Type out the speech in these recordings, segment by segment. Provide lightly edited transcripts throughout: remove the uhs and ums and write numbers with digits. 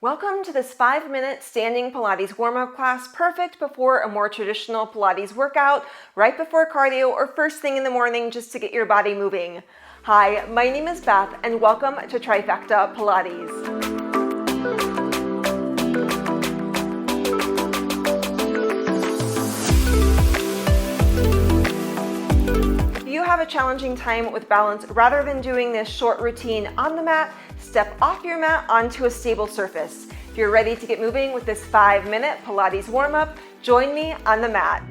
Welcome to this 5-minute standing Pilates warm-up class, perfect before a more traditional Pilates workout, right before cardio, or first thing in the morning just to get your body moving. Hi, my name is Beth, and welcome to Trifecta Pilates. If you have a challenging time with balance, rather than doing this short routine on the mat, step off your mat onto a stable surface. If you're ready to get moving with this 5-minute Pilates warm-up, join me on the mat.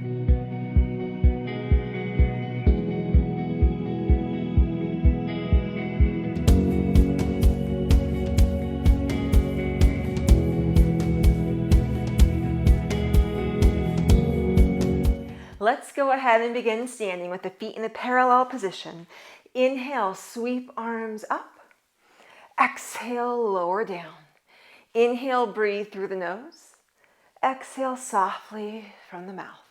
Let's go ahead and begin standing with the feet in a parallel position. Inhale, sweep arms up. Exhale, lower down. Inhale, breathe through the nose. Exhale softly from the mouth.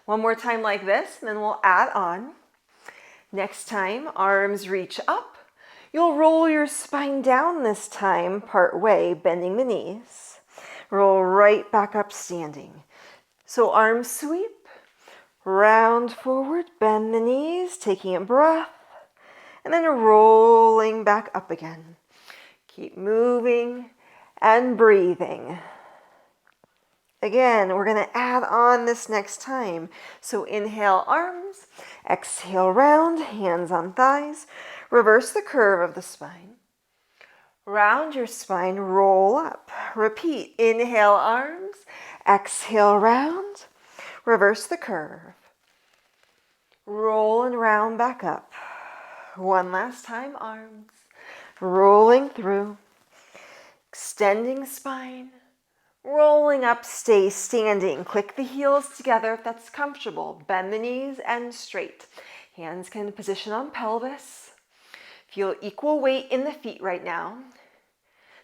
One more time like this, and then we'll add on. Next time, arms reach up. You'll roll your spine down this time, part way, bending the knees. Roll right back up standing. So arms sweep, round forward, bend the knees, taking a breath, and then rolling back up again. Keep moving and breathing. Again, we're going to add on this next time. So inhale, arms. Exhale, round, hands on thighs. Reverse the curve of the spine. Round your spine, roll up. Repeat. Inhale, arms. Exhale, round. Reverse the curve. Roll and round back up. One last time, arms. Rolling through, extending spine, rolling up, stay standing. Click the heels together if that's comfortable. Bend the knees and straight. Hands can position on pelvis. Feel equal weight in the feet right now.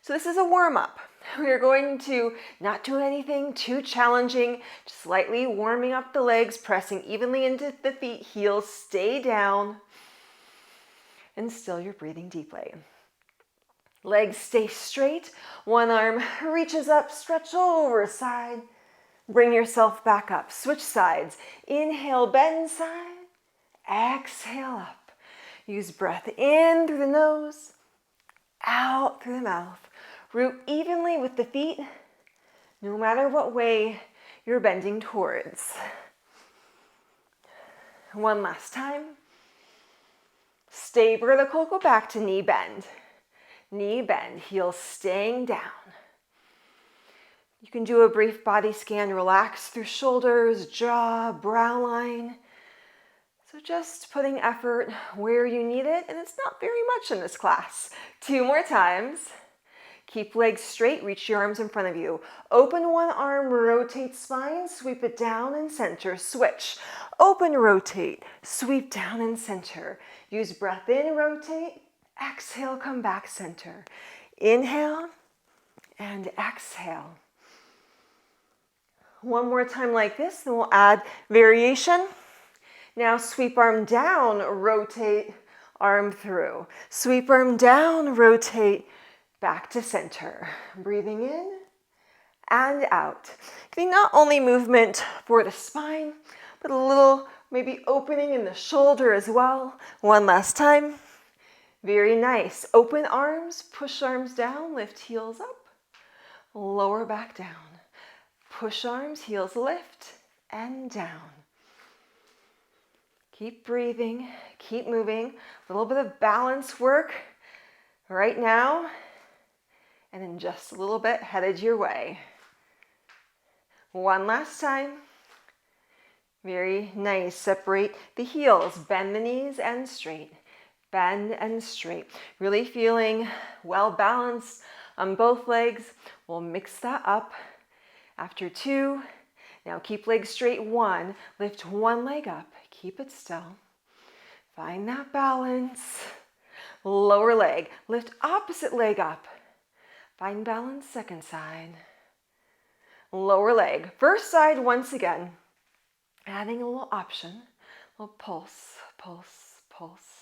So this is a warm-up. We're going to not do anything too challenging, just lightly warming up the legs, pressing evenly into the feet, heels stay down, and still you're breathing deeply. Legs stay straight. One arm reaches up, stretch over side. Bring yourself back up. Switch sides. Inhale, bend side. Exhale up. Use breath in through the nose, out through the mouth. Root evenly with the feet, no matter what way you're bending towards. One last time. Stay vertical, go back to knee bend. Knee bend, heels staying down. You can do a brief body scan, relax through shoulders, jaw, brow line. So just putting effort where you need it, and it's not very much in this class. 2 more times. Keep legs straight, reach your arms in front of you. Open one arm, rotate spine, sweep it down and center. Switch. Open, rotate, sweep down and center. Use breath in, rotate. Exhale, come back center. Inhale and exhale. One more time like this, then we'll add variation. Now sweep arm down, rotate arm through. Sweep arm down, rotate back to center. Breathing in and out. Getting not only movement for the spine, but a little maybe opening in the shoulder as well. One last time. Very nice. Open arms, push arms down, lift heels up, lower back down. Push arms, heels lift and down. Keep breathing, keep moving. A little bit of balance work right now, and in just a little bit headed your way. One last time. Very nice. Separate the heels, bend the knees and straight. Bend and straight. Really feeling well balanced on both legs. We'll mix that up. After 2, now keep legs straight. 1, lift one leg up. Keep it still. Find that balance. Lower leg, lift opposite leg up. Find balance, second side. Lower leg, first side once again. Adding a little option, a little pulse, pulse, pulse.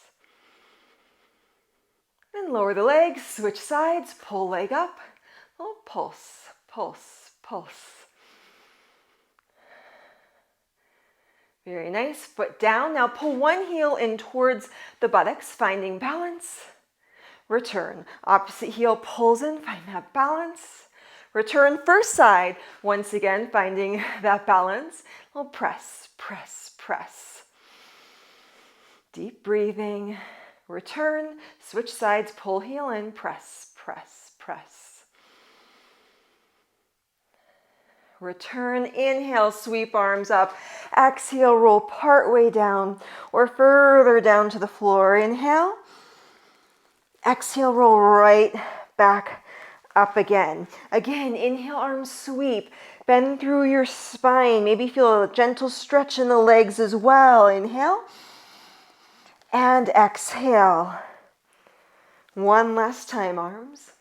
And lower the legs, switch sides, pull leg up, A little pulse, pulse, pulse. Very nice. Foot down. Now pull one heel in towards the buttocks, finding balance. Return. Opposite heel pulls in, find that balance. Return first side. Once again, finding that balance. A little press, press, press. Deep breathing. Return. Switch sides. Pull heel in. Press, press, press. Return, inhale, sweep arms up. Exhale, roll part way down or further down to the floor. Inhale. Exhale, roll right back up again. Again, inhale, arms sweep. Bend through your spine. Maybe feel a gentle stretch in the legs as well. Inhale. And exhale. One last time, arms.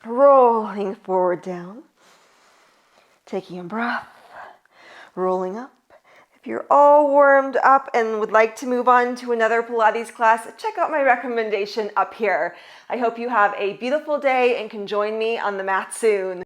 Rolling forward down. Taking a breath, rolling up. If you're all warmed up and would like to move on to another Pilates class, check out my recommendation up here. I hope you have a beautiful day and can join me on the mat soon.